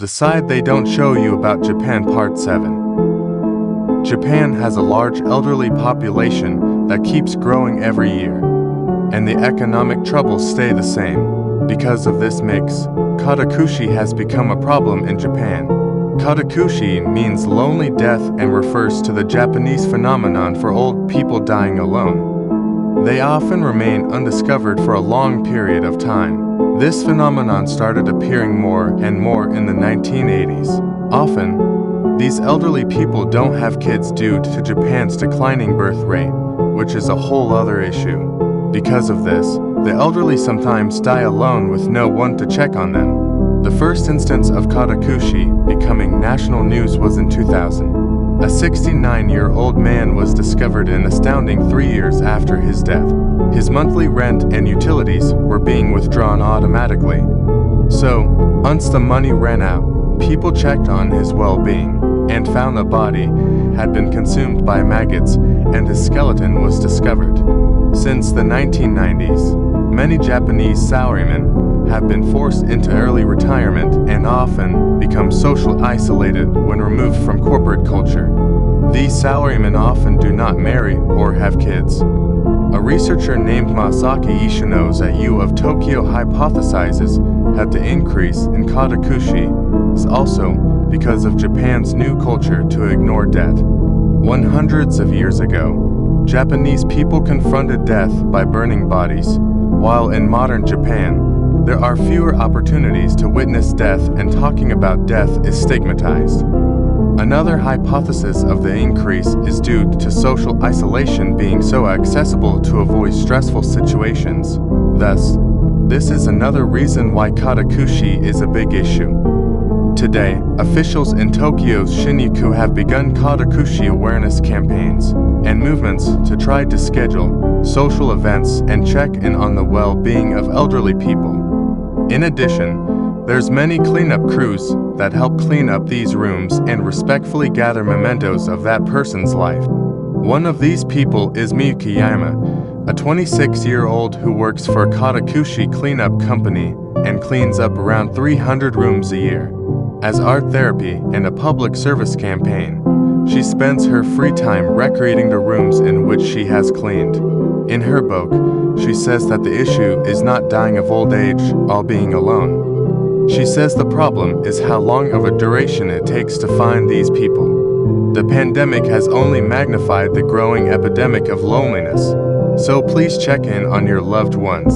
The Side They Don't Show You About Japan Part 7. Japan has a large elderly population that keeps growing every year, and the economic troubles stay the same. Because of this mix, katakushi has become a problem in Japan. Katakushi means lonely death and refers to the Japanese phenomenon for old people dying alone. They often remain undiscovered for a long period of time. This phenomenon started appearing more and more in the 1980s. Often, these elderly people don't have kids due to Japan's declining birth rate, which is a whole other issue. Because of this, the elderly sometimes die alone with no one to check on them. The first instance of katakushi becoming national news was in 2000. A 69-year-old man was discovered an astounding 3 years after his death. His monthly rent and utilities were being withdrawn automatically. So, once the money ran out, people checked on his well-being and found the body had been consumed by maggots and his skeleton was discovered. Since the 1990s, many Japanese salarymen have been forced into early retirement and often become socially isolated when removed from corporate culture. These salarymen often do not marry or have kids. A researcher named Masaki Ishino's at U of Tokyo hypothesizes that the increase in katakushi is also because of Japan's new culture to ignore death. Hundreds of years ago, Japanese people confronted death by burning bodies, while in modern Japan, there are fewer opportunities to witness death and talking about death is stigmatized. Another hypothesis of the increase is due to social isolation being so accessible to avoid stressful situations. Thus, this is another reason why katakushi is a big issue. Today, officials in Tokyo's Shinjuku have begun katakushi awareness campaigns and movements to try to schedule social events and check in on the well-being of elderly people. In addition, there's many cleanup crews that help clean up these rooms and respectfully gather mementos of that person's life. One of these people is Miyuki Yama, a 26-year-old who works for a katakushi cleanup company and cleans up around 300 rooms a year. As art therapy and a public service campaign, she spends her free time recreating the rooms in which she has cleaned. In her book, she says that the issue is not dying of old age while being alone. She says the problem is how long of a duration it takes to find these people. The pandemic has only magnified the growing epidemic of loneliness, so please check in on your loved ones.